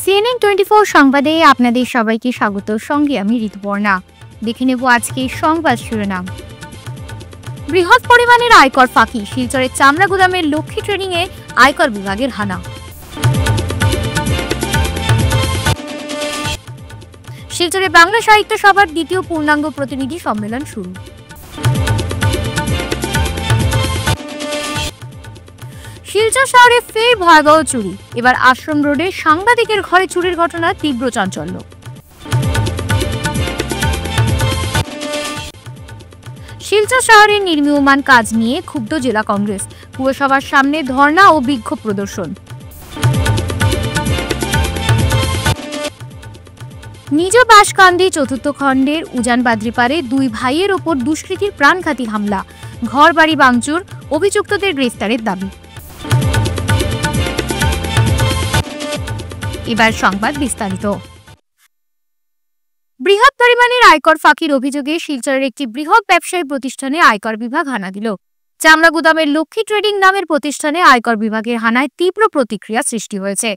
CNN24 সংবাদে আপনাদের সবাইকে স্বাগত। সঙ্গে আমি ঋতুপর্ণা। দেখে নেব আজকের সংবাদ শিরোনাম। বৃহৎ পরিমাণের আয়কর ফাঁকি, শিলচরের চামড়া গুদামের লক্ষ্মী ট্রেডিংয়ে আয়কর বিভাগের হানা। শিলচরে বাংলা সাহিত্য সভার দ্বিতীয় পূর্ণাঙ্গ প্রতিনিধি সম্মেলন শুরু। শিলচর শহরে ফের ভয়াবহ চুরি, এবার আশ্রম রোডে সাংবাদিকের ঘরে চুরির ঘটনা তীব্র চাঞ্চল্য। শিলচর শহরের নির্মীয়মান কাজ নিয়ে ক্ষুব্ধ জেলা কংগ্রেস, পুরসভার সামনে ধর্ণা ও বিক্ষোভ প্রদর্শন। নিজ বাসকান্দি চতুর্থ খণ্ডের উজান বাদ্রিপাড়ে দুই ভাইয়ের ওপর দুষ্কৃতীর প্রাণঘাতী হামলা, ঘর বাড়ি ভাঙচুর, অভিযুক্তদের গ্রেফতারের দাবি। এবার সংবাদ বিস্তারিত। বৃহৎ পরিমাণের আয়কর ফাঁকির অভিযোগে শিলচরের একটি বৃহৎ ব্যবসায়ী প্রতিষ্ঠানে আয়কর বিভাগ হানা দিল। চামড়া গুদামের লক্ষ্মী ট্রেডিং নামের প্রতিষ্ঠানে আয়কর বিভাগের হানায় তীব্র প্রতিক্রিয়া সৃষ্টি হয়েছে।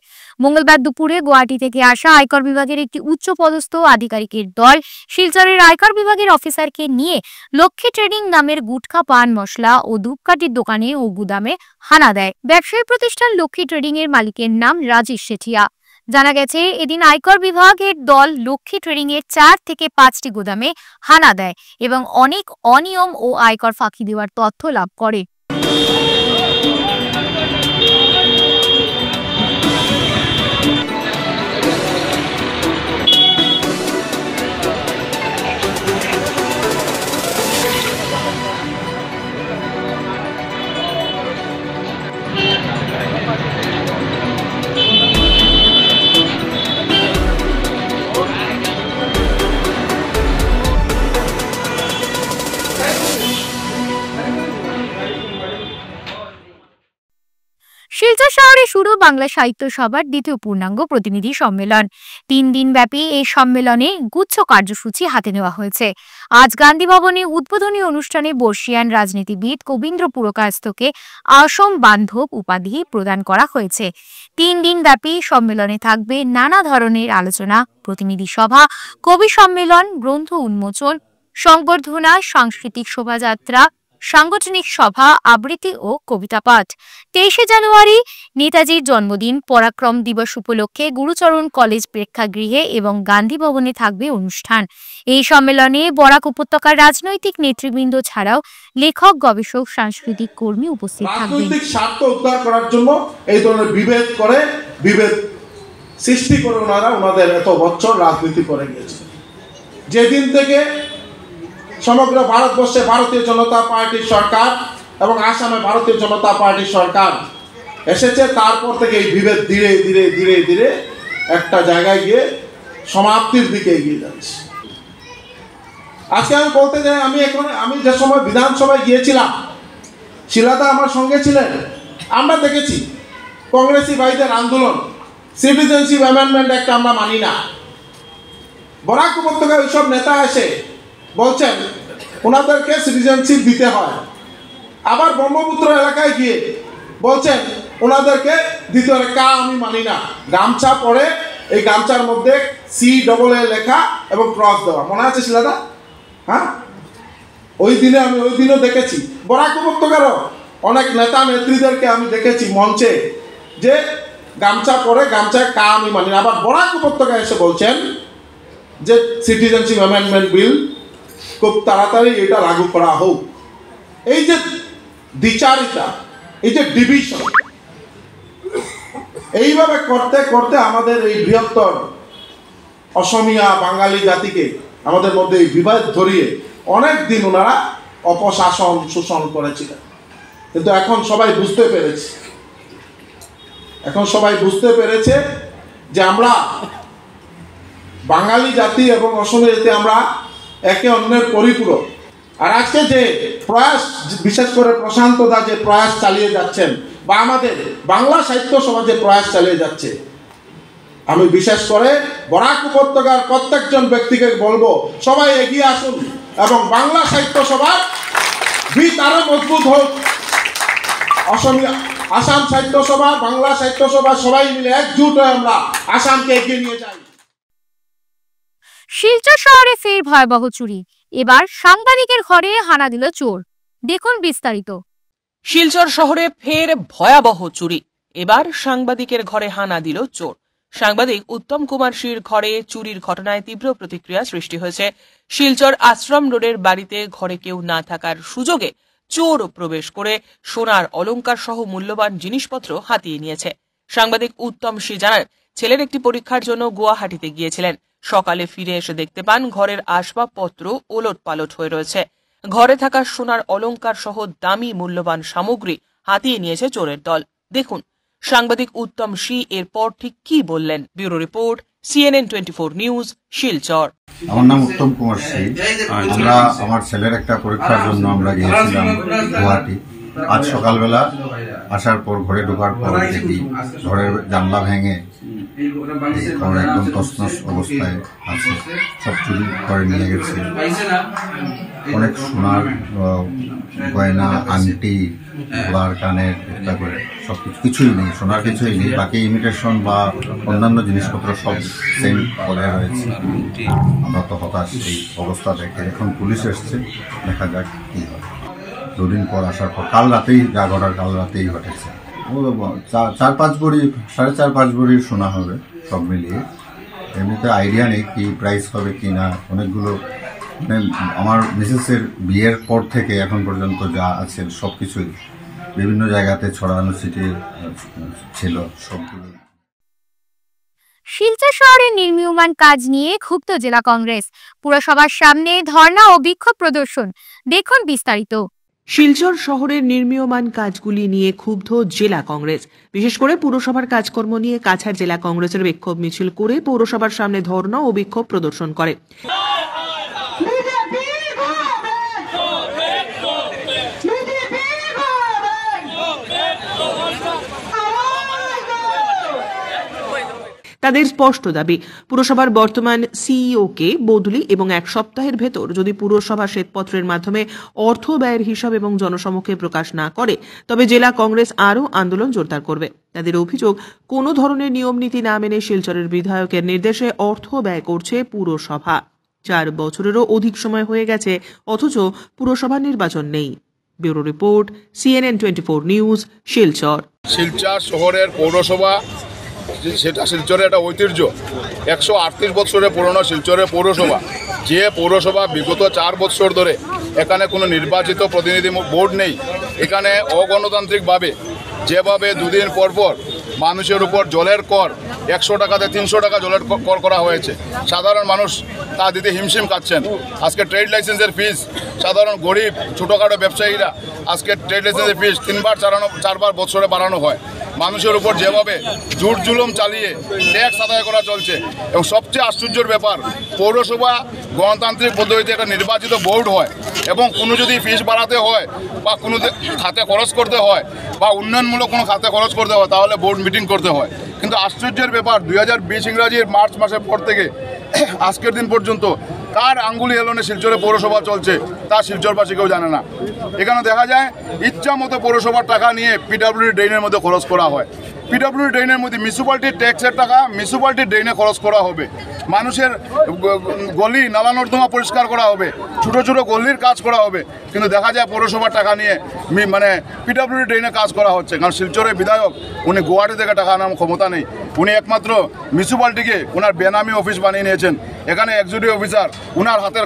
মঙ্গলবার দুপুরে গুয়াহাটি থেকে আসা আয়কর বিভাগের একটি উচ্চপদস্থ আধিকারিকের দল শিলচরের আয়কর বিভাগের অফিসারকে নিয়ে লক্ষ্মী ট্রেডিং নামের গুটখা, পান মশলা ও ধূপকাঠির দোকানে ও গুদামে হানা দেয়। ব্যবসায়ী প্রতিষ্ঠান লক্ষ্মী ট্রেডিং এর মালিকের নাম রাজেশ শেঠিয়া। জানা গেছে, এদিন আয়কর বিভাগের দল লক্ষ্মী ট্রেডিং এর 4 থেকে 5টি গুদামে হানা দেয় এবং অনেক অনিয়ম ও আয়কর ফাঁকি দেওয়ার তথ্য লাভ করে। শিলচর শহরে শুরু বাংলা সাহিত্য সভার দ্বিতীয় পূর্ণাঙ্গ প্রতিনিধি সম্মেলন। 3 দিন ব্যাপী এই সম্মেলনে গুচ্ছ কার্যসূচি হাতে নেওয়া হয়েছে। আজ গান্ধী ভবনে উদ্বোধনী অনুষ্ঠানে বর্ষিয়ান রাজনীতিবিদ কবীন্দ্র পুরকায়স্থকে আসম বান্ধব উপাধি প্রদান করা হয়েছে। 3 দিন ব্যাপী সম্মেলনে থাকবে নানা ধরনের আলোচনা, প্রতিনিধি সভা, কবি সম্মেলন, গ্রন্থ উন্মোচন, সংবর্ধনা, সাংস্কৃতিক শোভাযাত্রা, সাংগঠনিক সভা, আবৃত্তি ও কবিতা পাঠ। 23 জানুয়ারি নেতাজির জন্মদিন পরাক্রম দিবস উপলক্ষে গুরুচরণ কলেজ প্রেক্ষাগৃহে এবং গান্ধী ভবনে থাকবে অনুষ্ঠান। এই সম্মেলনে বরাক উপত্যকার রাজনৈতিক নেতৃবৃন্দ ছাড়াও লেখক, গবেষক, সাংস্কৃতিক কর্মী উপস্থিত থাকবেন। রাজনৈতিক স্বার্থ উদ্ধার করার জন্য এই ধরনের বিভেদ সৃষ্টি করে ওনাদের এত বছর রাজনীতি করে গিয়েছে। যেদিন থেকে সমগ্র ভারতবর্ষে ভারতীয় জনতা পার্টির সরকার এবং আসামে ভারতীয় জনতা পার্টির সরকার এসেছে, তারপর থেকে এই বিভেদ ধীরে ধীরে ধীরে ধীরে একটা জায়গায় গিয়ে সমাপ্তির দিকে এগিয়ে যাচ্ছে। আজকে আমি বলতে চাই, আমি যে সময় বিধানসভায় গিয়েছিলাম, শিলাদা আমার সঙ্গে ছিলেন, আমরা দেখেছি কংগ্রেসি ভাইদের আন্দোলন, সিটিজেনশিপ অ্যামেন্ডমেন্ট একটা আমরা মানি না। বরাক উপত্যকায় ওইসব নেতা এসে বলছেন ওনাদেরকে সিটিজেনশিপ দিতে হয়, আবার ব্রহ্মপুত্র এলাকায় গিয়ে বলছেন ওনাদেরকে দিতে হয়। আমি মানি না। গামছা পরে এই গামছার মধ্যে CAA লেখা এবং ক্রস দেওয়া, মনে আছে শিলাদা? হ্যাঁ, ওই দিনও দেখেছি। বরাক উপত্যকারও অনেক নেতা নেত্রীদেরকে আমি দেখেছি মঞ্চে যে গামছা পরে গামছায় আমি মানি না। আবার বরাক উপত্যকায় এসে বলছেন যে সিটিজেনশিপ অ্যামেন্ডমেন্ট বিল খুব তাড়াতাড়ি এটা লাগু করা হোক। এই যে দ্বিচারিতা, এই যে ডিভিশন, এইভাবে করতে করতে আমাদের এই বৃহত্তর অসমিয়া বাঙালি জাতিকে আমাদের মধ্যে এই বিবাদ ধরিয়ে অনেক দিন ওনারা অপশাসন শোষণ করেছিলেন। কিন্তু এখন সবাই বুঝতে পেরেছে যে আমরা বাঙালি জাতি এবং অসমীয়া জাতি আমরা একে অন্যের পরিপূরক। আর আজকে যে প্রয়াস, বিশেষ করে প্রশান্ত দা যে প্রয়াস চালিয়ে যাচ্ছেন বা আমাদের বাংলা সাহিত্য সভা যে প্রয়াস চালিয়ে যাচ্ছে, আমি বিশেষ করে বরাক উপত্যকার প্রত্যেকজন ব্যক্তিকে বলবো সবাই এগিয়ে আসুন এবং বাংলা সাহিত্য সভার ভিত আরো মজবুত হোক। অসমীয়া আসাম সাহিত্য সভা, বাংলা সাহিত্য সভা সবাই মিলে একজুট হয়ে আমরা আসামকে এগিয়ে নিয়ে যাই। শিলচর শহরে ফের ভয়াবহ চুরি, এবার সাংবাদিকের ঘরে হানা দিল চোর। দেখুন বিস্তারিত। শিলচর শহরে ফের ভয়াবহ চুরি, এবার সাংবাদিকের ঘরে হানা দিল চোর। সাংবাদিক উত্তম কুমার সির ঘরে চুরির ঘটনায় তীব্র প্রতিক্রিয়া সৃষ্টি হয়েছে। শিলচর আশ্রম রোডের বাড়িতে ঘরে কেউ না থাকার সুযোগে চোর প্রবেশ করে সোনার অলংকার সহ মূল্যবান জিনিসপত্র হাতিয়ে নিয়েছে। সাংবাদিক উত্তম সি জানান, ছেলের একটি পরীক্ষার জন্য গুয়াহাটিতে গিয়েছিলেন। সকালে ফিরে এসে দেখতে পান ঘরের আসবাবপত্র ওলট পালট হয়ে রয়েছে। ঘরে থাকা সোনার অলংকার সহ দামি মূল্যবান সামগ্রী হাতিয়ে নিয়েছে চোরের দল। দেখুন সাংবাদিক উত্তম সি এরপর ঠিক কি বললেন। Bureau report, CNN 24 news, Silchar. আমার নাম উত্তম কুমার সিং। আমরা আমার ছেলের একটা পরীক্ষার জন্য আমরা গিয়েছিলাম গুয়াহাটি। আজ সকালবেলা আসার পর ঘরে ঢোকার পর দেখি ঘরের জানলা ভেঙে একদম তছনছ অবস্থায় আছে, সব চুরি করে নিয়ে গেছে। অনেক সোনার গয়না, আংটি, গলার, কানের ইত্যাদি সব কিছুই নেই, সোনার কিছুই নেই। বাকি ইমিটেশন বা অন্যান্য জিনিসপত্র সব সেম পড়ে রয়েছে। আমরা তো হতাশ এই অবস্থা দেখে। এখন পুলিশ এসছে, দেখা যাক কি হয়। দুদিন পর আসার পর কাল রাতেই যা ঘটার কাল রাতেই ঘটেছে। 4-5 ভরি, 4.5-5 ভরির সোনা হবে সব মিলিয়ে। এমনিতে আইডিয়া নেই কি প্রাইস হবে কি না। অনেকগুলো মানে আমার মিসেসের বিয়ের পর থেকে এখন পর্যন্ত যা আছে সব কিছুই বিভিন্ন জায়গাতে ছড়ানো ছিটিয়ে ছিল সবগুলো। শিলচর শহরে নির্মীয়মান কাজ নিয়ে ক্ষুব্ধ জেলা কংগ্রেস, পুরসভার সামনে ধর্ণা ও বিক্ষোভ প্রদর্শন। দেখুন বিস্তারিত। শিলচর শহরের নির্মীয়মান কাজগুলি নিয়ে ক্ষুব্ধ জেলা কংগ্রেস। বিশেষ করে পুরসভার কাজকর্ম নিয়ে কাছাড় জেলা কংগ্রেসের বিক্ষোভ মিছিল করে পৌরসভার সামনে ধর্ণা ও বিক্ষোভ প্রদর্শন করে। তাদের স্পষ্ট দাবি, পুরসভার বর্তমান সিইওকে বদলি এবং 1 সপ্তাহের ভেতর যদি পুরসভা শ্বেতপত্রের মাধ্যমে অর্থ ব্যয়ের হিসাব এবং জনসমক্ষে প্রকাশ না করে তবে জেলা কংগ্রেস আরও আন্দোলন জোরদার করবে। তাদের অভিযোগ, কোনো ধরনের নিয়ম নীতি না মেনে শিলচরের বিধায়কের নির্দেশে অর্থ ব্যয় করছে পুরসভা। 4 বছরেরও অধিক সময় হয়ে গেছে, অথচ পুরসভা নির্বাচন নেই। Bureau report, CNN 24 news, Silchar. Silchar শহরের পৌরসভা, সেটা শিলচরের একটা ঐতিহ্য। 138 বছরের পুরনো শিলচরের পৌরসভা, যে পৌরসভা বিগত 4 বছর ধরে এখানে কোনো নির্বাচিত প্রতিনিধি বোর্ড নেই। এখানে অগণতান্ত্রিকভাবে যেভাবে দুদিন পর পর মানুষের উপর জলের কর 100 টাকাতে 300 টাকা জলের কর করা হয়েছে, সাধারণ মানুষ তা দিতে হিমশিম খাচ্ছেন। আজকে ট্রেড লাইসেন্সের ফিস, সাধারণ গরিব ছোটোখাটো ব্যবসায়ীরা আজকে ট্রেড লাইসেন্সের ফিস 3-4 বছরে বাড়ানো হয়। মানুষের উপর যেভাবে জুট জুলুম চালিয়ে ট্যাক্স আদায় করা চলছে, এবং সবচেয়ে আশ্চর্যের ব্যাপার, পৌরসভা গণতান্ত্রিক পদ্ধতিতে একটা নির্বাচিত বোর্ড হয়, এবং কোনো যদি ফিস বাড়াতে হয় বা কোনো খাতে খরচ করতে হয় বা উন্নয়নমূলক কোনো খাতে খরচ করতে হয় তাহলে বোর্ড মিটিং করতে হয়। কিন্তু আশ্চর্যের ব্যাপার, 2020 ইংরাজির মার্চ মাসের পর থেকে আজকের দিন পর্যন্ত কার আঙ্গুলি হেলনে শিলচরে পৌরসভা চলছে তা শিলচরবাসী কেউ জানে না। এখানে দেখা যায় ইচ্ছা মতো পৌরসভার টাকা নিয়ে পিডব্লিউডি ড্রেনের মধ্যে খরচ করা হয়। পিডব্লিউডি ড্রেনের মধ্যে মিউনিসিপ্যালিটির ট্যাক্সের টাকা মিউনিসিপ্যালিটির ড্রেনে খরচ করা হবে। মানুষের গলি নালা নর্দমা পরিষ্কার করা হবে, ছোটো ছোটো গলির কাজ করা হবে, কিন্তু দেখা যায় পৌরসভার টাকা নিয়ে মানে পিডব্লিউডি ড্রেনে কাজ করা হচ্ছে। কারণ শিলচরের বিধায়ক উনি গুয়াহাটি থেকে টাকা আনার ক্ষমতা নেই, উনি একমাত্র মিউনিসিপ্যালিটিকে ওনার বেনামি অফিস বানিয়ে নিয়েছেন। এখানে এক্সিকিউটিভ অফিসার ওনার হাতের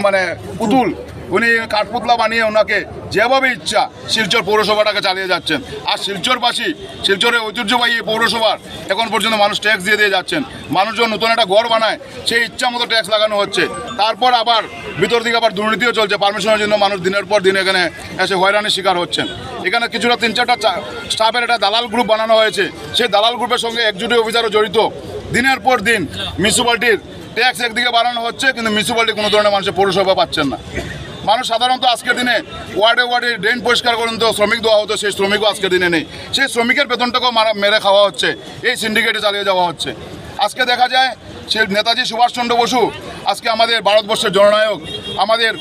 মানে পুতুল, উনি কাঠপুতলা বানিয়ে ওনাকে যেভাবে ইচ্ছা শিলচর পৌরসভাটাকে চালিয়ে যাচ্ছেন। আর শিলচরবাসী, শিলচরের ঐতিহ্যবাহী পৌরসভার এখন পর্যন্ত মানুষ ট্যাক্স দিয়ে যাচ্ছেন। মানুষজন নতুন একটা ঘর বানায়, সেই ইচ্ছা মতো ট্যাক্স লাগানো হচ্ছে। তারপর আবার ভিতর দিকে আবার দুর্নীতিও চলছে, পারমিশনের জন্য মানুষ দিনের পর দিন এখানে এসে হয়রানির শিকার হচ্ছেন। এখানে কিছুটা 3-4টা স্টাফের একটা দালাল গ্রুপ বানানো হয়েছে, সেই দালাল গ্রুপের সঙ্গে এক্সিকিউটিভ অফিসারও জড়িত। দিনের পর দিন মিউনিসিপ্যালিটির ট্যাক্স একদিকে বাড়ানো হচ্ছে, কিন্তু মিউনিসিপ্যালিটি কোনো ধরনের মানুষের পৌরসভা পাচ্ছেন না। মানুষ সাধারণত আজকের দিনে ওয়ার্ডে ওয়ার্ডে ড্রেন পরিষ্কার করেন তো শ্রমিক দেওয়া হতো, সেই শ্রমিকও আজকের দিনে নেই। সেই শ্রমিকের বেতনটাকেও মেরে খাওয়া হচ্ছে, এই সিন্ডিকেটে চালিয়ে যাওয়া হচ্ছে। আজকে দেখা যায় সে নেতাজি সুভাষচন্দ্র বসু আজকে আমাদের ভারতবর্ষের জননায়ক, আমাদের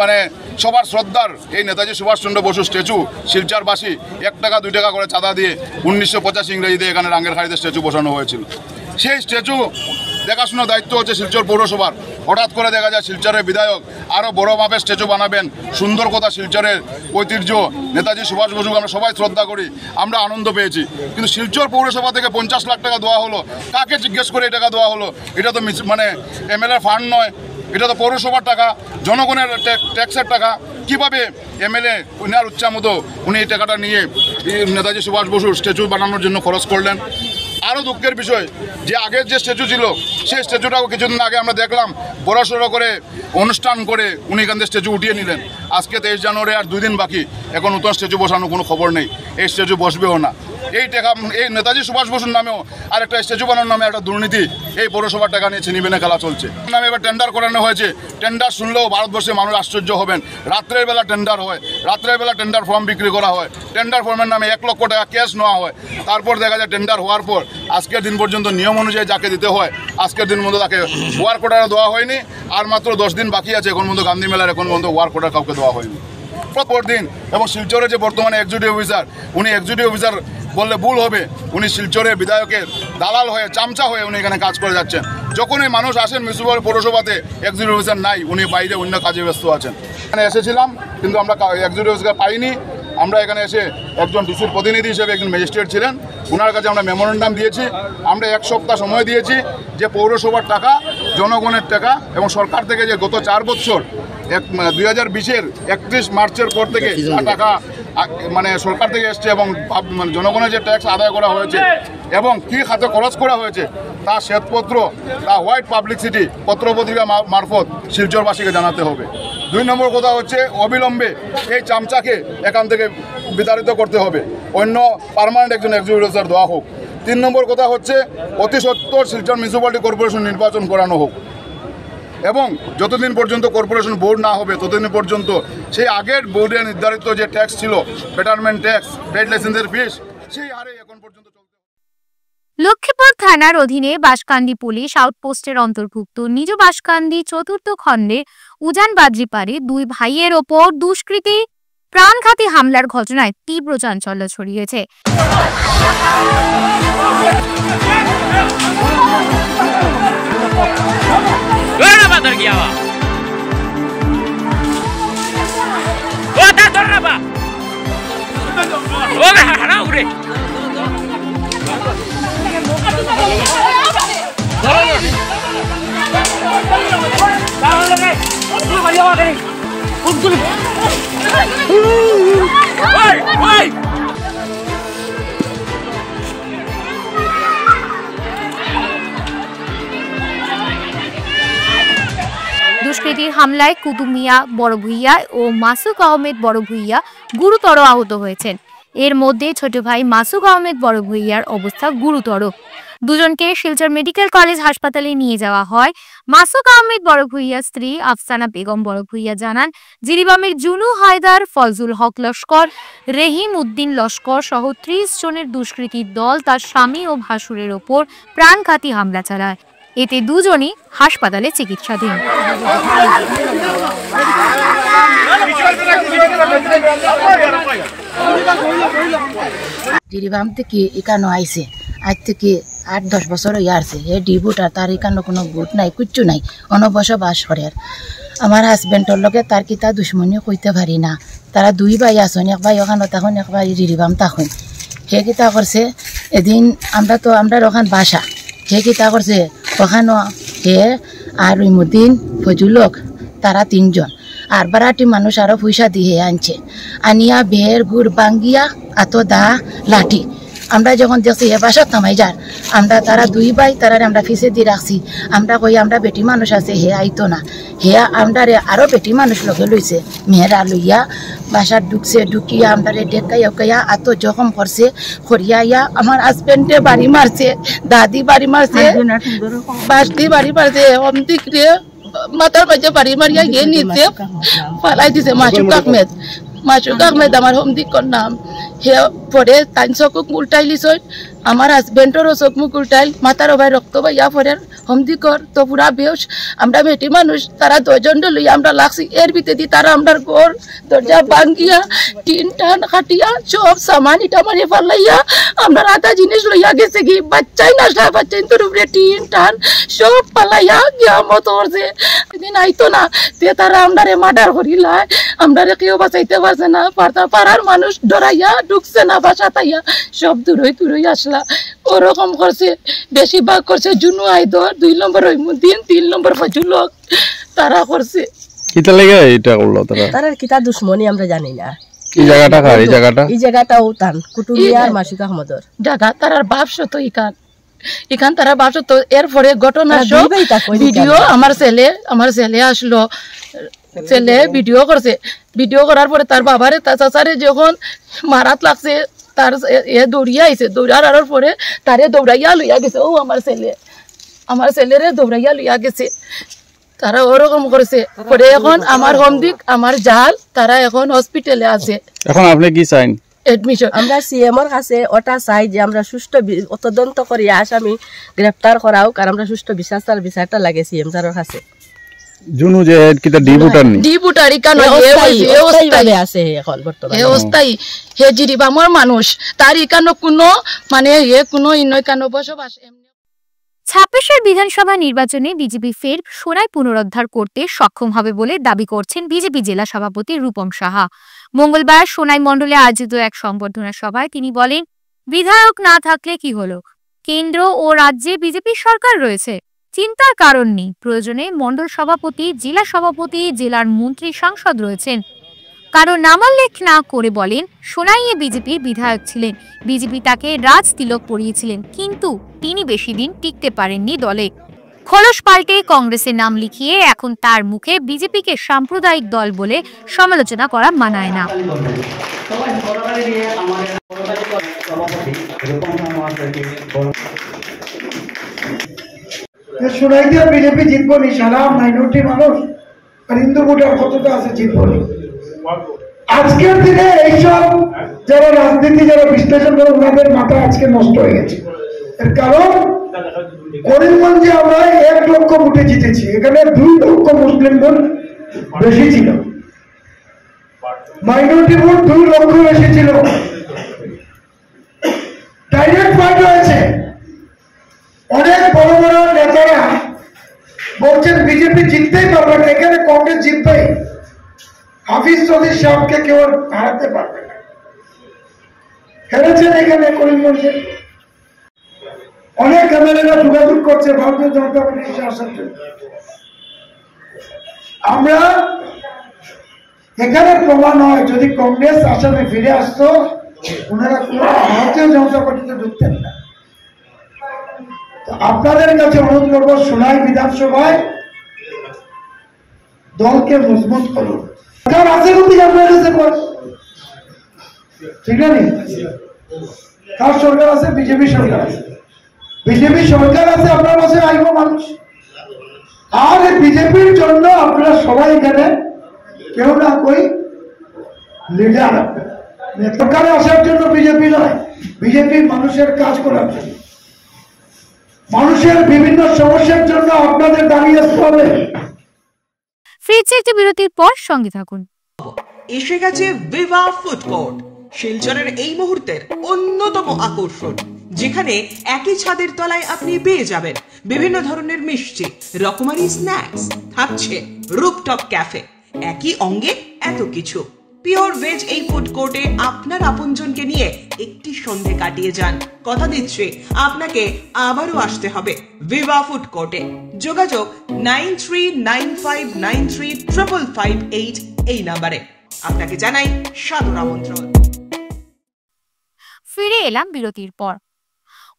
মানে সবার শ্রদ্ধার এই নেতাজি সুভাষচন্দ্র বসু স্ট্যাচু শিলচরবাসী 1 টাকা 2 টাকা করে চাঁদা দিয়ে 1985 ইংরেজিতে এখানে রাঙ্গেরখাড়িতে স্ট্যাচু বসানো হয়েছিল। সেই স্ট্যাচু দেখাশোনার দায়িত্ব হচ্ছে শিলচর পৌরসভার। হঠাৎ করে দেখা যায় শিলচরের বিধায়ক আরও বড় মাপের স্ট্যাচু বানাবেন, সুন্দর কথা, শিলচরের ঐতিহ্য নেতাজি সুভাষ বসুকে আমরা সবাই শ্রদ্ধা করি, আমরা আনন্দ পেয়েছি। কিন্তু শিলচর পৌরসভা থেকে 50 লাখ টাকা দেওয়া হলো, কাকে জিজ্ঞেস করে এই টাকা দেওয়া হলো? এটা তো মানে এমএলএ ফান্ড নয়, এটা তো পৌরসভার টাকা, জনগণের ট্যাক্সের টাকা। কিভাবে এমএলএ উনার উচ্চা মতো উনি এই টাকাটা নিয়ে নেতাজি সুভাষ বসুর স্ট্যাচু বানানোর জন্য খরচ করলেন? আরও দুঃখের বিষয় যে আগের যে স্ট্যাচু ছিল সেই স্ট্যাচুটাও কিছুদিন আগে আমরা দেখলাম বড়সড় করে অনুষ্ঠান করে উনি এখান থেকে স্ট্যাচু উঠিয়ে নিলেন। আজকে 23 জানুয়ারি আর 2 দিন বাকি, এখন নতুন স্ট্যাচু বসানোর কোনো খবর নেই, এই স্ট্যাচু বসবেও না। এই টাকা এই নেতাজি সুভাষ বসুর নামেও আর একটা স্ট্যাচু বানানোর নামে একটা দুর্নীতি এই পৌরসভার টাকা নিয়ে ছিনিমিনে খেলা চলছে। নামে এবার টেন্ডার করানো হয়েছে, টেন্ডার শুনলেও ভারতবর্ষে মানুষ আশ্চর্য হবেন। রাত্রের বেলা টেন্ডার হয়, রাত্রের বেলা টেন্ডার ফর্ম বিক্রি করা হয়, টেন্ডার ফর্মের নামে 1 লক্ষ টাকা ক্যাশ নেওয়া হয়। তারপর দেখা যায় টেন্ডার হওয়ার পর আজকের দিন পর্যন্ত নিয়ম অনুযায়ী যাকে দিতে হয় আজকের দিন মধ্যে তাকে ওয়ার্ক অর্ডার দেওয়া হয়নি। আর মাত্র 10 দিন বাকি আছে এখন পর্যন্ত গান্ধী মেলার, এখন পর্যন্ত ওয়ার্ক অর্ডার কাউকে দেওয়া হয়নি দিন। এবং শিলচরের যে বর্তমানে এক্সিকিউটিভ অফিসার, উনি এক্সিকিউটিভ অফিসার বললে ভুল হবে, উনি শিলচরের বিধায়কের দালাল হয়ে, চামচা হয়ে উনি এখানে কাজ করে যাচ্ছেন। যখনই মানুষ আসেন মিউনিসিপ্যাল পৌরসভাতে এক্সিকিউটিভ অফিসার নাই, উনি বাইরে অন্য কাজে ব্যস্ত আছেন। এখানে এসেছিলাম কিন্তু আমরা এক্সিকিউটিভ অফিসার পাইনি। আমরা এখানে এসে একজন ডিসির প্রতিনিধি হিসেবে একজন ম্যাজিস্ট্রেট ছিলেন, ওনার কাছে আমরা মেমোরেন্ডাম দিয়েছি। আমরা 1 সপ্তাহ সময় দিয়েছি যে পৌরসভার টাকা জনগণের টাকা, এবং সরকার থেকে যে গত 4 বছর 2020-এর 31 মার্চের পর থেকে টাকা মানে সরকার থেকে এসছে এবং মানে জনগণের যে ট্যাক্স আদায় করা হয়েছে এবং কী খাতে খরচ করা হয়েছে তা শ্বেতপত্র, তা হোয়াইট পাবলিসিটি পত্রপত্রিকা মারফত শিলচরবাসীকে জানাতে হবে। 2 নম্বর কথা হচ্ছে অবিলম্বে এই চামচাকে এখান থেকে বিতাড়িত করতে হবে, অন্য পার্মানেন্ট একজন এক্সিকিউটিভ অফিসার দেওয়া হোক। 3 নম্বর কথা হচ্ছে অতি সত্বর শিলচর মিউনিসিপ্যালিটি কর্পোরেশন নির্বাচন করানো হোক, এবং যতদিন পর্যন্ত কর্পোরেশন বোর্ড না হবে ততদিন পর্যন্ত সেই আগের বোর্ডে নির্ধারিত যে ট্যাক্স ছিল, বেটারমেন্ট ট্যাক্স, ট্রেড লাইসেন্সের ফিস, সেই হারে এখন পর্যন্ত চলতে। লক্ষ্মীপুর থানার অধীনে বাঁশকান্দি পুলিশ আউটপোস্টের অন্তর্ভুক্ত নিজ বাঁশকান্দি 4র্থ খণ্ডের উজান বাদ্রিপাড়ে 2 ভাইয়ের ওপর দুষ্কৃতী প্রাণঘাতী হামলার ঘটনায় তীব্র চাঞ্চল্য ছড়িয়েছে। দুষ্কৃতীর হামলায় কুতুব মিয়া বড় ভুইয়া ও মাসুক আহমেদ বড় ভুইয়া গুরুতর আহত হয়েছেন। এর মধ্যে ছোট ভাই মাসুক আহমেদ বড় ভুইয়ার অবস্থা গুরুতর। দুজনকে শিলচর মেডিকেল কলেজ হাসপাতালে নিয়ে যাওয়া হয়। মাসুক আহমেদ বড় ভুইয়ার স্ত্রী আফসানা বেগম বড় ভুইয়া জানান, জিরিবামের জুনু হায়দার, ফজলুল হক লস্কর, রহিম উদ্দিন লস্কর সহ 30 জনের দুষ্কৃতীর দল তার স্বামী ও ভাসুরের ওপর প্রাণঘাতী হামলা চালায়। এতে দুজনই হাসপাতালে চিকিৎসাধীন। জিরিবাম থেকে এখানে আইসে, আজ থেকে 8-10 বছর ইয়ারছে। হে ডিবুট আর তার এখানে কোনো বুট নাই, কিচ্ছু নাই, অনবসবাস করে। আমার হাজবেন্ডর লগে তার কি তা দুশ্মনী কইতে পারি না। তারা 2 ভাই আসন, এক ভাই ওখানে তখন, এক ভাই জিরিবাম তখন। হে কিতা করছে, এদিন আমরা ওখান বাসা, হে কিতা করছে ওখানে হে আর রহিমুদ্দিন, ফজলুক, তারা 3 জন আর বারাটি মানুষ আরো পয়সা দিয়ে আনছে, আনিয়া বের গুড় বাঙ্গিয়া এত দা লাঠি। আমরা যখন দেখছি হে বাসা থামাই যার, আমরা তারা 2 ভাই তারা আমরা ফিসে দিয়ে রাখছি। আমরা কই আমরা বেটি মানুষ আছে, হে আইতো না। হে আমরা আরো বেটি মানুষ লগে লইছে, মেয়েরা লইয়া বাসার ঢুকিয়া আমরা ডেকাইয়া এত জখম করছে। খরিয়া আমার হাজবেন্ডে বাড়ি মারছে, দাদি বাড়ি মারছে, বাসদি বাড়ি মারছে, অমদিক রে মাথার মাঝে বাড়ি মারিয়া গিয়ে নিচে পালাই দিছে। মাসুক আহমেদ আমার হোমদিকর নাম। হে পরে তাই চোখ উল্টাই লিছই আমার হাজবেন্ডরও চোখ মুখ উল্টাইল মাথার ভাই রক্ত বাইয়া পরে হমদি কর তো পুরা বেশ আমরা মেটি মানুষ তারা 2 জন লই আমরা লাগছি এর ভিতরে তারা আমরার ঘর দরজা ভাঙ্গিয়া টিন টান খাটিয়া সব সামান ইটা মারি ফালাইয়া আমরা আধা জিনিস লইয়া গেছে কি বাচ্চাই না বাচ্চাই তোর উপরে টিন টান সব ফালাইয়া গিয়া মত করছে দিন আইতো না তে তারা আমরারে মার্ডার করিলাই আমরারে কেউ বাঁচাইতে পারছে না পাড়ার মানুষ ডরাইয়া ঢুকছে না বাসা তাইয়া সব দূরই আসলা ওরকম করছে বেশিরভাগ করছে জুনু আইদর 2 নম্বর দিন 3 নম্বর ফজলক তারা করছে কিতা লাগে এটা করলো তারা কিতা দুশ্মনী আমরা জানি না এই জায়গাটা কার এই জায়গাটাও তান কুটুমিয়ার মাসিক আহমদর জায়গা তারার বাপ সত এখান তারা বাপ সত এরপরে ঘটনা সব ভিডিও আমার ছেলে আসলো ছেলে ভিডিও করছে ভিডিও করার পরে তার বাবারে তার চাচারে যখন মারাত লাগছে তার এ দৌড়িয়া আইছে দৌড়ার পরে তারে দৌড়াইয়া লইয়া গেছে ও আমার ছেলেরে দৌড়াইয়া লইয়া গেছে তারা ওরকম করেছে পরে এখন আমার হোমদিক আমার জাল তারা এখন হসপিটালে আছে এখন আপনি কি চাইন এডমিশন আমরা সিএমর কাছে ওটা চাই যে আমরা সুষ্ঠু তদন্ত করি আসামি গ্রেফতার করাও কারণ আমরা সুষ্ঠু বিচারটা লাগে সিএম স্যারের কাছে জুনু যে কিতা ডিপুটার কেন আছে এখন বর্তমানে অবস্থায় হে জিরিবামর মানুষ তার ইকানো কোনো মানে কোনো ইনয় কানো বসবাস 26 বিধানসভা নির্বাচনে বিজেপি ফের সোনাই পুনরুদ্ধার করতে সক্ষম হবে বলে দাবি করছেন বিজেপি জেলা সভাপতি রূপম সাহা। মঙ্গলবার সোনাই মণ্ডলে আয়োজিত এক সংবর্ধনা সভায় তিনি বলেন, বিধায়ক না থাকলে কি হলো, কেন্দ্র ও রাজ্যে বিজেপি সরকার রয়েছে, চিন্তার কারণ নেই। প্রয়োজনে মণ্ডল সভাপতি, জেলা সভাপতি, জেলার মন্ত্রী, সাংসদ রয়েছেন। কারো নামোল্লেখ না করে বলেন, সোনাইয়ে বিজেপির বিধায়ক ছিলেন, বিজেপি তাকে রাজ তিলক পরিয়েছিলেন, কিন্তু তিনি বেশি দিন টিকতে পারেননি দলে। খোলস পাল্টে কংগ্রেসের নাম লিখিয়ে এখন তার মুখে বিজেপিকে সাম্প্রদায়িক দল বলে সমালোচনা করা মানায় না। সোনাইতে বিজেপি জিতবো নি, সারা মাইনরিটি মানুষ আর হিন্দু ভোটার কতটা আছে জিতবো নি। আজকের দিনে এইসব যারা রাজনীতি যারা বিশ্লেষণ করে ওনাদের মাথা আজকে নষ্ট হয়ে গেছে। এর কারণ করিমগঞ্জে আমরা 1 লক্ষ ভোটে জিতেছি, এখানে 2 লক্ষ মুসলিম ভোট বেশি ছিল, মাইনরিটি ভোট 2 লক্ষ বেশি ছিল, ডাইরেক্ট ফাইট হয়েছে। অনেক বড় বড় নেতারা বলছেন বিজেপি জিততেই পারবে না, এখানে কংগ্রেস জিতবে, হাফিজ চৌধুরী সাহেবকে কেউ হারাতে পারবে না। হেরেছেন এখানে করিমগঞ্জে। অনেক এমএলএরা যোগাযোগ করছে ভারতীয় জনতা পার্টি আসার জন্য। আমরা এখানে প্রমাণ হয় যদি কংগ্রেস আসামে ফিরে আসতো ওনারা ভারতীয় জনতা পার্টিতে ঢুকতেন না। আপনাদের কাছে অনুরোধ করবো, সোনাই বিধানসভায় দলকে মজবুত করুন। ঠিক আছে, কার সরকার আছে? বিজেপি সরকার আছে, বিজেপি সরকার আছে, আপনার কাছে আইব মানুষ। আর বিজেপির জন্য আপনারা সবাই এখানে কেউ না কই লিডার সরকারে আসার জন্য বিজেপি নয়, বিজেপি মানুষের কাজ করার জন্য, মানুষের বিভিন্ন সমস্যার জন্য আপনাদের দাঁড়িয়ে আসতে হবে। ফ্রিজে একটি বিরতির পর সঙ্গে থাকুন। এসে গেছে ভিভা ফুড কোর্ট, শিলচরের এই মুহূর্তের অন্যতম আকর্ষণ, যেখানে একই ছাদের তলায় আপনি পেয়ে যাবেন বিভিন্ন ধরনের মিষ্টি, রকমারি স্ন্যাক্স, থাকছে রুফটপ ক্যাফে, একই অঙ্গে এত কিছু। পিওর ভেজ এই ফুড কোর্টে আপনার আপনজনকে নিয়ে একটি সন্ধে কাটিয়ে যান। কথা দিচ্ছি আপনাকে আবারও আসতে হবে ভিভা ফুড কোর্টে। যোগাযোগ 9395935558 এই নাম্বারে। আপনাকে জানাই সাদর আমন্ত্রণ। ফিরে এলাম বিরতির পর।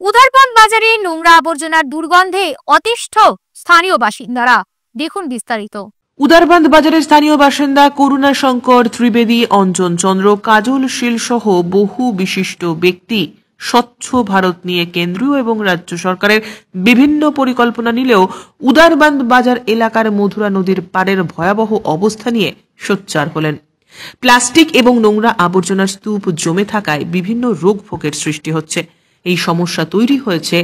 উদারবন্দ বাজারে নোংরা আবর্জনার দুর্গন্ধে অতিষ্ঠ স্থানীয় বাসিন্দারা, দেখুন বিস্তারিত। উদারবন্দ বাজারের স্থানীয় বাসিন্দা করুণা শঙ্কর ত্রিবেদী, অঞ্জন চন্দ্র, কাজল শীল সহ বহু বিশিষ্ট ব্যক্তি স্বচ্ছ ভারত নিয়ে কেন্দ্রীয় এবং রাজ্য সরকারের বিভিন্ন পরিকল্পনা নিলেও উদারবন্দ বাজার এলাকার মধুরা নদীর পাড়ের ভয়াবহ অবস্থা নিয়ে সোচ্চার হলেন। প্লাস্টিক এবং নোংরা আবর্জনার স্তূপ জমে থাকায় বিভিন্ন রোগ ভোগের সৃষ্টি হচ্ছে। এই সমস্যা তৈরি হয়েছে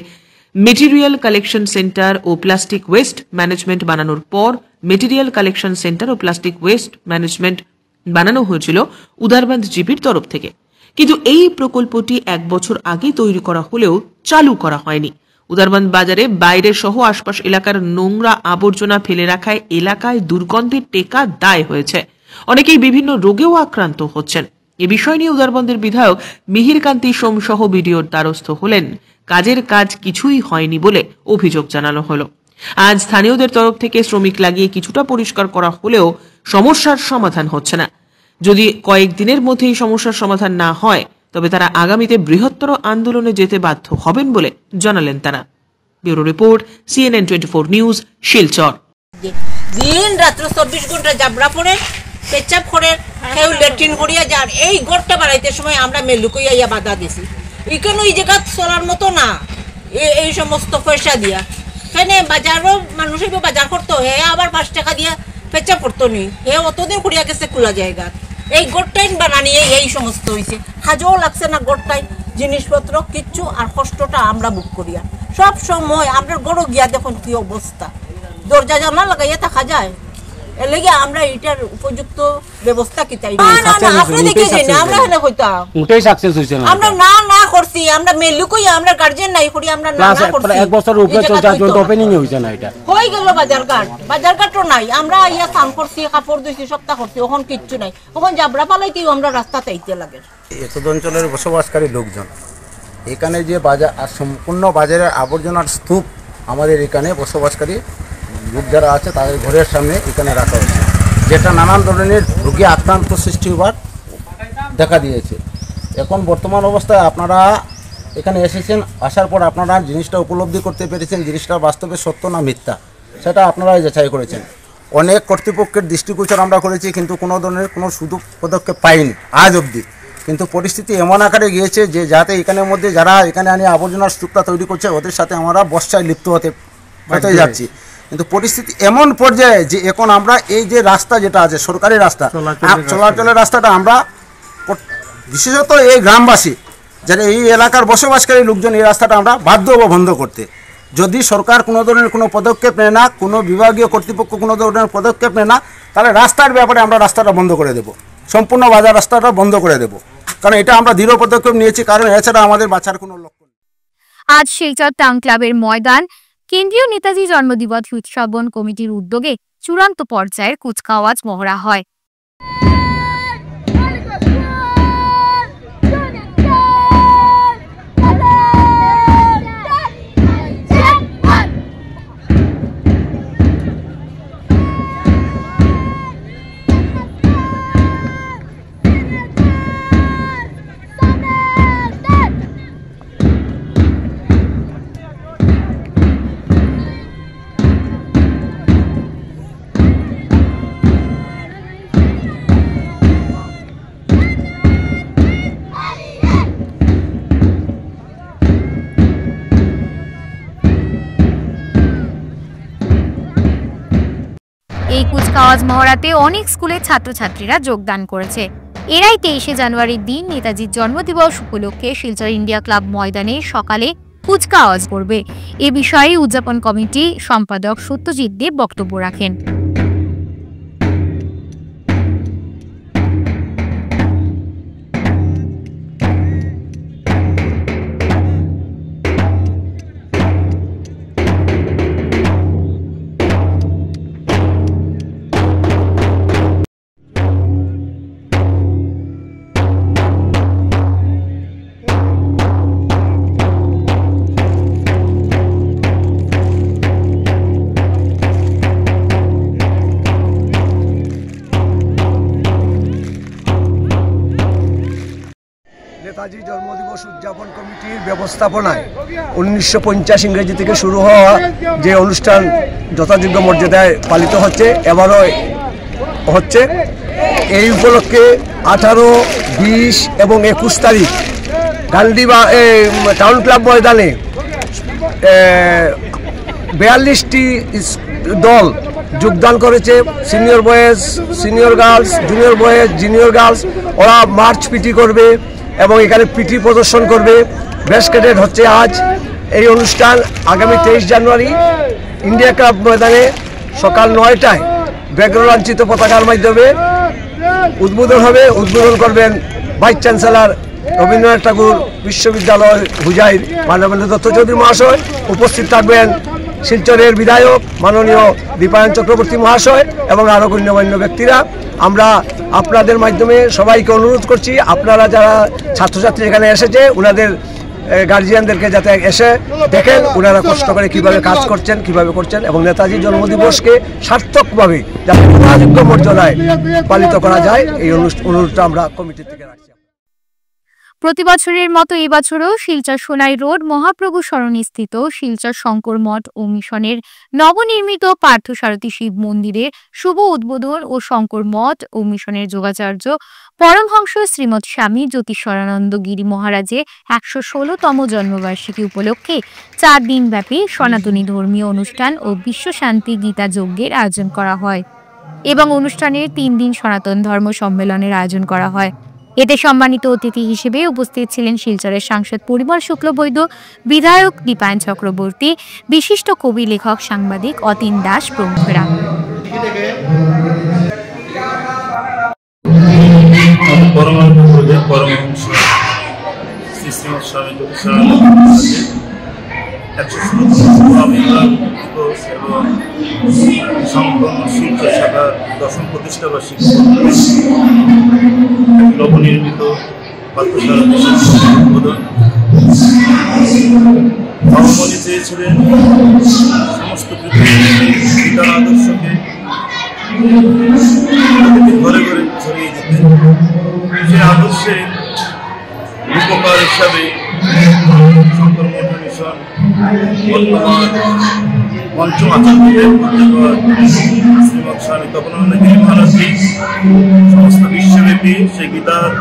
মেটেরিয়াল কালেকশন সেন্টার ও প্লাস্টিক ওয়েস্ট ম্যানেজমেন্ট বানানোর পর। মেটেরিয়াল কালেকশন সেন্টার ও প্লাস্টিক ওয়েস্ট ম্যানেজমেন্ট বানানো হয়েছিল উদারবন্দ জিপির তরফ থেকে, কিন্তু এই প্রকল্পটি 1 বছর আগে তৈরি করা হলেও চালু করা হয়নি। উদারবন্দ বাজারে বাইরে সহ আশপাশ এলাকার নোংরা আবর্জনা ফেলে রাখায় এলাকায় দুর্গন্ধের টেকা দায় হয়েছে। অনেকেই বিভিন্ন রোগেও আক্রান্ত হচ্ছেন। এ বিষয় নিয়ে উদারবন্দের বিধায়ক মিহিরকান্তি সোম সহ বিডিওর দ্বারস্থ হলেন। কাজের কাজ কিছুই হয়নি বলে অভিযোগ জানানো হলো। আজ স্থানীয়দের তরফ থেকে শ্রমিক লাগিয়ে কিছুটা পরিষ্কার করা হলেও সমস্যার সমাধান হচ্ছে না। যদি কয়েকদিনের মধ্যে এই সমস্যার সমাধান না হয় তবে তারা আগামীতে বৃহত্তর আন্দোলনে যেতে বাধ্য হবেন বলে জানালেন তারা। Bureau report, CNN 24 news, Silchar. দিন রাত্র 24 ঘন্টা জাবড়া পড়ে পেচাপ করে কেউ লেট্রিন করিয়া যান। এই গড়টা বাড়াইতে সময় আমরা মেলুকইয়া ইয়া বাধা দিছি। এখানে ওই জায়গা চলার মতো না, এই সমস্ত পয়সা দিয়া এখানে বাজারও মানুষের বাজার করতো, হে আবার 5 টাকা দিয়া পেচাপ করতো নি, হে অতদিন করিয়া গেছে খোলা জায়গা। এই গোটটাই বানানিয়ে এই সমস্ত হয়েছে। হাজও লাগছে না গোটটাই জিনিসপত্র কিচ্ছু, আর কষ্টটা আমরা বুক করিয়া সব সময় আমরা গড় গিয়া দেখুন কি অবস্থা, দরজা জানা লাগাইয়া থাকা যায়। এর লেগে আমরা এটার উপযুক্ত ব্যবস্থা কি চাই আপনি দেখে যাই না, আমরা হেলে কইতাম উঠেই সাকসেস হইছে না। আমরা না করছি, আমরা মেলু কই আমরা গার্জিয়ান নাই করি, আমরা না করছি। 1 বছর উপরে চলছে, আজ পর্যন্ত ওপেনিং হইছে না। এটা হই গেল বাজারঘাটও নাই। আমরা ইয়া সাম করছি, কাপড় ধুইছি, সপ্তাহ করছি, ওখান কিচ্ছু নাই। ওখান জাবড়া পালাইতেও আমরা রাস্তা চাইতে লাগে। এতদ অঞ্চলের বসবাসকারী লোকজন এখানে যে বাজার আর সম্পূর্ণ বাজারের আবর্জনার স্তূপ আমাদের এখানে বসবাসকারী লোক যারা আছে তাদের ঘরের সামনে এখানে রাখা হয়েছে, যেটা নানান ধরনের রোগী আক্রান্ত সৃষ্টি হবার দেখা দিয়েছে। এখন বর্তমান অবস্থায় আপনারা এখানে এসেছেন, আসার পর আপনারা জিনিসটা উপলব্ধি করতে পেরেছেন জিনিসটা বাস্তবে সত্য না মিথ্যা, সেটা আপনারাই যাচাই করেছেন। অনেক কর্তৃপক্ষের দৃষ্টিগোচর আমরা করেছি, কিন্তু কোনো ধরনের কোনো সুযোগ পদক্ষেপ পাইনি আজ অবধি। কিন্তু পরিস্থিতি এমন আকারে গিয়েছে যে যাতে এখানের মধ্যে যারা এখানে আনি আবর্জনার স্তূপটা তৈরি করছে ওদের সাথে আমরা বর্ষায় লিপ্ত হতে যাচ্ছি। কিন্তু পরিস্থিতি এমন পর্যায়ে যে এখন আমরা এই যে রাস্তা যেটা আছে সরকারি রাস্তা, চলাচলের রাস্তাটা আমরা বিশেষত এই গ্রামবাসী যারা এই এলাকার বসবাসকারী লোকজন এই রাস্তাটা আমরা বাধ্য হবো বন্ধ করতে। যদি সরকার কোনো ধরনের কোনো পদক্ষেপ নেয় না, কোনো বিভাগীয় কর্তৃপক্ষ কোনো ধরনের পদক্ষেপ নেয় না, তাহলে রাস্তার ব্যাপারে আমরা রাস্তাটা বন্ধ করে দেবো, সম্পূর্ণ বাজার রাস্তাটা বন্ধ করে দেবো। কারণ এটা আমরা দৃঢ় পদক্ষেপ নিয়েছি, কারণ এছাড়া আমাদের বাঁচার কোনো লক্ষ্য নেই। আজ শিলচর টাউন ক্লাবের ময়দান কেন্দ্রীয় নেতাজি জন্মদিবস উৎসবন কমিটির উদ্যোগে চূড়ান্ত পর্যায়ের কুচকাওয়াজ মহড়া হয়। এই কুচকাওয়াজ মহড়াতে অনেক স্কুলের ছাত্রছাত্রীরা যোগদান করেছে। এরাই 23শে জানুয়ারির দিন নেতাজির জন্মদিবস উপলক্ষে শিলচর ইন্ডিয়া ক্লাব ময়দানে সকালে কুচকাওয়াজ করবে। এ বিষয়ে উদযাপন কমিটি সম্পাদক সত্যজিৎ দেব বক্তব্য রাখেন। নেতাজি জন্মদিবস উদযাপন কমিটির ব্যবস্থাপনায় 1950 ইংরেজি থেকে শুরু হওয়া যে অনুষ্ঠান যথাযোগ্য মর্যাদায় পালিত হচ্ছে, এবারও হচ্ছে। এই উপলক্ষে 18, 20 এবং 21 তারিখ গান্ধীবা টাউন ক্লাব ময়দানে 42টি দল যোগদান করেছে senior boys, senior girls, junior boys, junior girls. ওরা মার্চ পিটি করবে এবং এখানে পিটি প্রদর্শন করবে। বেস্ট ক্যাডেট হচ্ছে আজ। এই অনুষ্ঠান আগামী 23 জানুয়ারি ইন্ডিয়া ক্লাব ময়দানে সকাল 9টায় ব্যাকরণাঞ্চিত পতাকার মাধ্যমে উদ্বোধন হবে। উদ্বোধন করবেন ভাইস চ্যান্সেলর রবীন্দ্রনাথ ঠাকুর বিশ্ববিদ্যালয় হুজাইর মানবেন্দ্র দত্ত চৌধুরী মহাশয়। উপস্থিত থাকবেন শিলচরের বিধায়ক মাননীয় দীপায়ন চক্রবর্তী মহাশয় এবং আরও গণ্যমান্য ব্যক্তিরা। আমরা আপনাদের মাধ্যমে সবাইকে অনুরোধ করছি, আপনারা যারা ছাত্রছাত্রী এখানে এসেছে ওনাদের গার্জিয়ানদেরকে যাতে এসে দেখেন ওনারা কষ্ট করে কীভাবে কাজ করছেন, কীভাবে করছেন, এবং নেতাজির জন্মদিবসকে সার্থকভাবে যাতে যথাযোগ্য মর্যাদায় পালিত করা যায় এই অনুরোধটা আমরা কমিটির থেকে রাখছি। প্রতি বছরের মতো এবছরও শিলচর সোনাই রোড মহাপ্রভু সরণিস্থিত শিলচর শঙ্কর মঠ ও মিশনের নবনির্মিত পার্থসারথী শিব মন্দিরের শুভ উদ্বোধন ও শঙ্কর মঠ ও মিশনের যোগাচার্য পরমহংস শ্রীমৎ স্বামী জ্যোতিষরানন্দ গিরি মহারাজের 116তম জন্মবার্ষিকী উপলক্ষে 4 দিন ব্যাপী সনাতনী ধর্মীয় অনুষ্ঠান ও বিশ্ব শান্তি গীতা যজ্ঞের আয়োজন করা হয় এবং অনুষ্ঠানের 3 দিন সনাতন ধর্ম সম্মেলনের আয়োজন করা হয়। এতে সম্মানিত অতিথি হিসেবে উপস্থিত ছিলেন শিলচরের সাংসদ পরিমল শুক্লবৈদ্য, বিধায়ক দীপায়ন চক্রবর্তী, বিশিষ্ট কবি, লেখক, সাংবাদিক অতীন দাস প্রমুখরা। দশম প্রতিষ্ঠা বার্ষিকী নবনির্মিত উদ্বোধন। ভগবানী চেয়েছিলেন সমস্ত পৃথিবীর আদর্শকে ঘরে ঘরে ছড়িয়ে দিতে। সেই আদর্শে উপকার হিসাবে শঙ্কর মঠ মিশন বর্তমান পঞ্চম আচার্যদেব শ্রীমৎ স্বামী তপনানন্দ গিরি মহারাজজি সমস্ত বিশ্বব্যাপী সেই গীতার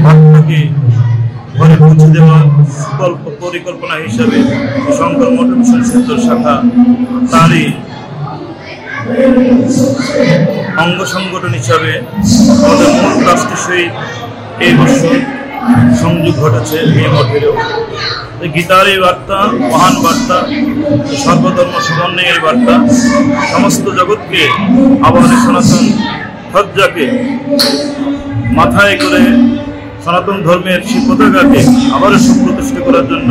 বার্তাকে ঘরে পৌঁছে দেওয়ার সুকল্প পরিকল্পনা হিসাবে শঙ্কর মঠ মিশন শিলচর শাখা তারই অঙ্গ সংগঠন হিসাবে আমাদের মূল রাষ্ট্রের সহিত এই বছর সংযোগ ঘটেছে। এই মঠেরও গীতার এই বার্তা, মহান বার্তা, সর্বধর্ম সমন্বয়ের বার্তা সমস্ত জগৎকে আবার সনাতন ধ্বজাকে মাথায় করে সনাতন ধর্মের সেই পতাকাকে আবারও সুপ্রতিষ্ঠিত করার জন্য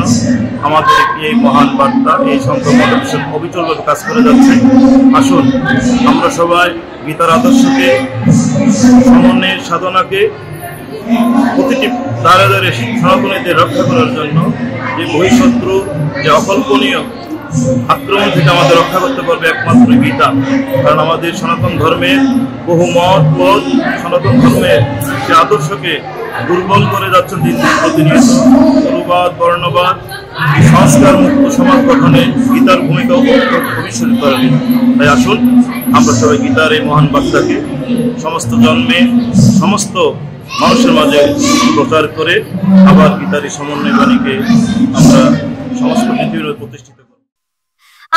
আমাদের এই মহান বার্তা, এই শঙ্কর মঠ মিশন অবিচলভাবে কাজ করে যাচ্ছে। আসুন আমরা সবাই গীতার আদর্শকে, সমন্বয়ের সাধনাকে প্রতিটি দ্বারে দ্বারে সনাতনীদের রক্ষা করার জন্য যে বহিঃশত্রু, যে অকল্পনীয় আক্রমণ থেকে আমাদের রক্ষা করতে পারবে একমাত্র গীতা। কারণ আমাদের সনাতন ধর্মের বহু মত পথ সনাতন ধর্মের যে আদর্শকে দুর্বল করে যাচ্ছেন দিন দিন প্রতিনিয়ত। গুরুবাদ, বর্ণবাদ, সংস্কার মুক্ত সমাজ গঠনে গীতার ভূমিকা অবিস্মৃত করেন। তাই আসুন আমরা সবাই গীতার এই মহান বার্তাকে সমস্ত জন্মে সমস্ত মানুষের মাঝে প্রচার করে আবার গীতার এই সমন্বয় বাণীকে আমরা সমস্ত পৃথিবীর প্রতিষ্ঠিত করব।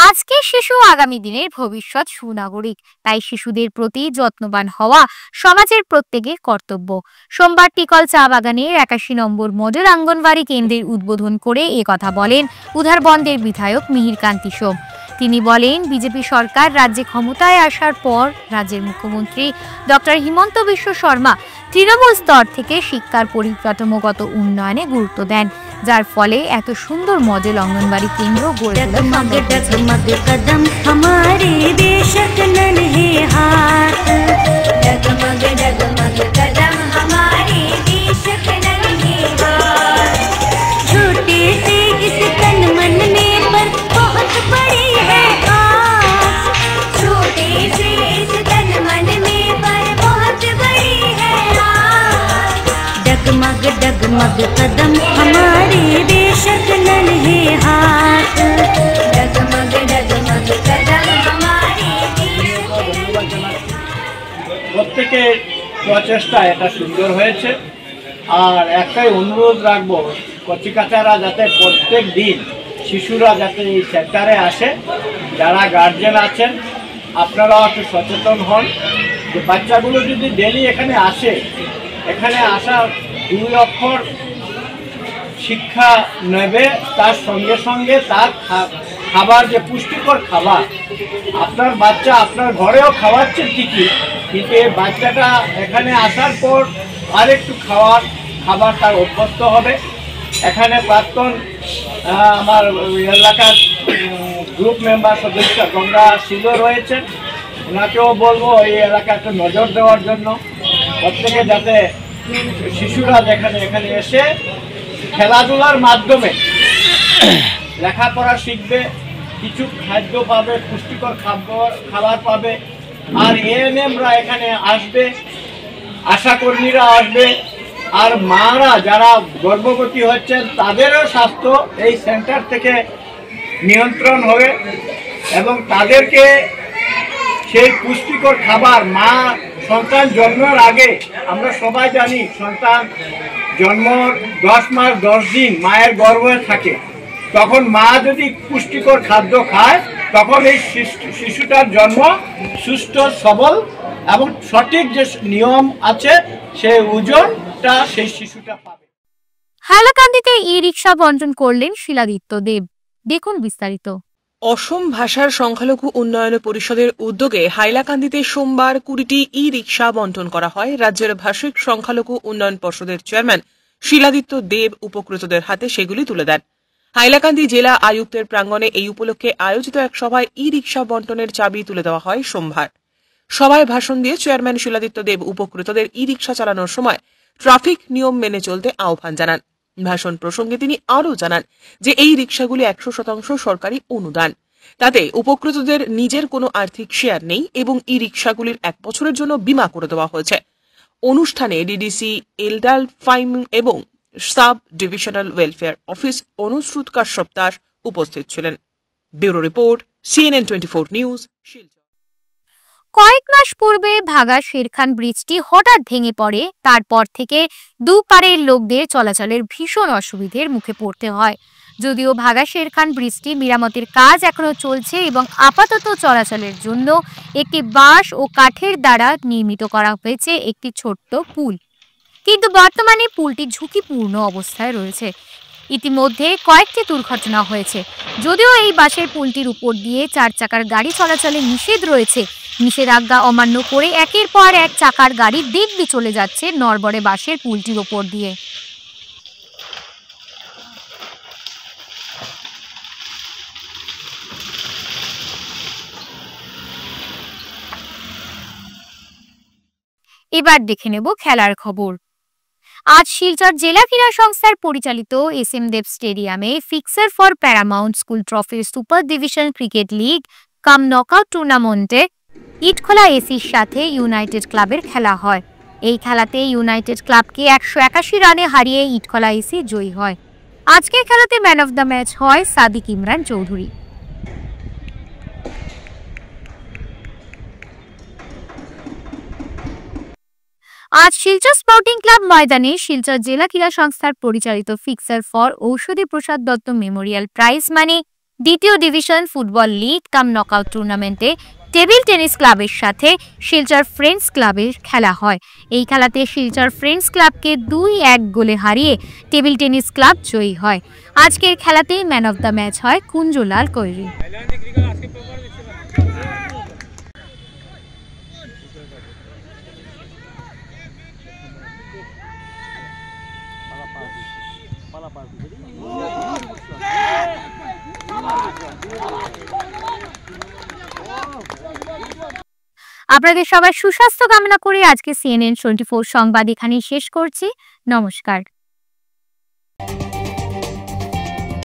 আজকে শিশু আগামী দিনের ভবিষ্যৎ সুনাগরিক, তাই শিশুদের প্রতি যত্নবান হওয়া সমাজের প্রত্যেকের কর্তব্য। সোমবার টিকল চা বাগানের 81 নম্বর মডেল আঙ্গনবাড়ি কেন্দ্রের উদ্বোধন করে কথা বলেন উধারবন্দের বিধায়ক মিহির কান্তি সোম। তিনি বলেন, বিজেপি সরকার রাজ্যে ক্ষমতায় আসার পর রাজ্যের মুখ্যমন্ত্রী ডক্টর হিমন্ত বিশ্ব শর্মা তৃণমূল স্তর থেকে শিক্ষার পরিকাঠামোগত উন্নয়নে গুরুত্ব দেন, যার ফলে এত সুন্দর মডেল অঙ্গনবাড়ি কেন্দ্র গড়ে डगमग कदम हमारे बेशक नन्हे हाथ, डगमग डगमग कदम हमारे প্রত্যেকের প্রচেষ্টা এটা সুন্দর হয়েছে। আর একটাই অনুরোধ রাখবো, কচিকাচারা যাতে প্রত্যেক দিন শিশুরা যাতে এই সেন্টারে আসে, যারা গার্জেন আছেন আপনারাও একটু সচেতন হন যে বাচ্চাগুলো যদি ডেলি এখানে আসে, এখানে আসার 2 অক্ষর শিক্ষা নেবে, তার সঙ্গে সঙ্গে তার খাবার যে পুষ্টিকর খাবার, আপনার বাচ্চা আপনার ঘরেও খাওয়াচ্ছে ঠিকই, কিন্তু এই বাচ্চাটা এখানে আসার পর আরেকটু খাবার তার অভ্যস্ত হবে। এখানে প্রাক্তন আমার এলাকার গ্রুপ মেম্বার সদস্য গঙ্গা সিলও রয়েছেন, ওনাকেও বলবো এই এলাকা একটু নজর দেওয়ার জন্য, প্রত্যেকে যাতে শিশুরা এখানে এসে খেলাধুলার মাধ্যমে লেখাপড়া শিখবে, কিছু খাদ্য পাবে, পুষ্টিকর খাবার পাবে। আর এএনএমরা এখানে আসবে, আশাকর্মীরা আসবে, আর মারা যারা গর্ভবতী হচ্ছেন তাদেরও স্বাস্থ্য এই সেন্টার থেকে নিয়ন্ত্রণ হবে এবং তাদেরকে সেই পুষ্টিকর খাবার মা সন্তান জন্মের আগে, আমরা সবাই জানি সন্তান জন্ম 10 মাস 10 দিন মায়ের গর্ভে থাকে, তখন মা যদি পুষ্টিকর খাদ্য খায় তখন এই শিশুটার জন্ম সুস্থ সবল এবং সঠিক যে নিয়ম আছে সেই ওজনটা সেই শিশুটা পাবে। হাইলাকান্দিতে ই-রিকশা বন্টন করলেন শিলাদিত্য দেব। দেখুন বিস্তারিত। অসম ভাষার সংখ্যালঘু উন্নয়ন পরিষদের উদ্যোগে হাইলাকান্দিতে সোমবার 20টি ই-রিকশা বন্টন করা হয়। রাজ্যের ভাষিক সংখ্যালঘু উন্নয়ন পর্ষদের চেয়ারম্যান শিলাদিত্য দেব উপকৃতদের হাতে সেগুলি তুলে দেন। হাইলাকান্দি জেলা আয়ুক্তের প্রাঙ্গণে এই উপলক্ষে আয়োজিত এক সভায় ই-রিকশা বন্টনের চাবি তুলে দেওয়া হয় সোমবার। সভায় ভাষণ দিয়ে চেয়ারম্যান শিলাদিত্য দেব উপকৃতদের ই-রিকশা চালানোর সময় ট্রাফিক নিয়ম মেনে চলতে আহ্বান জানান। ভাষণ প্রসঙ্গে তিনি আরও জানান যে এই রিকশাগুলি 100% সরকারি অনুদান, তাতে উপকৃতদের নিজের কোনো আর্থিক শেয়ার নেই এবং ই রিকশাগুলির 1 বছরের জন্য বীমা করে দেওয়া হয়েছে। অনুষ্ঠানে ডিডিসি এলডাল ফাইম এবং sub divisional welfare office Anushruta Kashyap Das উপস্থিত ছিলেন। Bureau report, CNN 24 news, Silchar. কয়েক মাস পূর্বে ভাগা শেরখান ব্রিজটি হঠাৎ ভেঙে পড়ে, তারপর থেকে দুপারের লোকদের চলাচলের ভীষণ অসুবিধার মুখে পড়তে হয়। যদিও ভাগা শেরখান ব্রিজটি মেরামতের কাজ এখনো চলছে এবং আপাতত চলাচলের জন্য একটি বাঁশ ও কাঠের দ্বারা নির্মিত করা হয়েছে একটি ছোট্ট পুল, কিন্তু বর্তমানে পুলটি ঝুঁকিপূর্ণ অবস্থায় রয়েছে। ইতিমধ্যে কয়েকটি দুর্ঘটনা হয়েছে। যদিও এই বাঁশের পুলটির উপর দিয়ে 4 চাকার গাড়ি চলাচলে নিষেধ রয়েছে, নিষেধাজ্ঞা অমান্য করে একের পর এক চাকার গাড়ি দিব্যি চলে যাচ্ছে নড়বড়ে বাঁশের পুলটির উপর দিয়ে। এবার দেখে নেব খেলার খবর। আজ শিলচর জেলা ক্রীড়া সংস্থার পরিচালিত SM দেব স্টেডিয়ামে ফিক্সার ফর প্যারামাউন্ট স্কুল ট্রফির সুপার ডিভিশন ক্রিকেট লিগ কাম নকআউট টুর্নামেন্টে ইটখোলা এসির সাথে ইউনাইটেড ক্লাবের খেলা হয়। এই খেলাতে ইউনাইটেড ক্লাবকে 181 রানে হারিয়ে ইটখোলা এসি জয়ী হয়। আজকের খেলাতে ম্যান অফ দ্য ম্যাচ হয় সাদিক ইমরান চৌধুরী। আজ শিলচর স্পোর্টিং ক্লাব ময়দানে শিলচর জেলা ক্রীড়া সংস্থার পরিচালিত ফিক্সার ফর ঔষধি প্রসাদ দত্ত মেমোরিয়াল প্রাইজ মানে দ্বিতীয় ডিভিশন ফুটবল লিগ কাম নকআউট টুর্নামেন্টে টেবিল টেনিস ক্লাবের সাথে শিলচর ফ্রেন্ডস ক্লাবের খেলা হয়। এই খেলাতে শিলচর ফ্রেন্ডস ক্লাবকে 2-1 গোলে হারিয়ে টেবিল টেনিস ক্লাব জয়ী হয়। আজকের খেলাতে ম্যান অফ দ্য ম্যাচ হয় কুঞ্জলাল কৈরি। আপনাদের সবার সুস্বাস্থ্য কামনা করে আজকে CNN 24 সংবাদ এখানেই শেষ করছি। নমস্কার।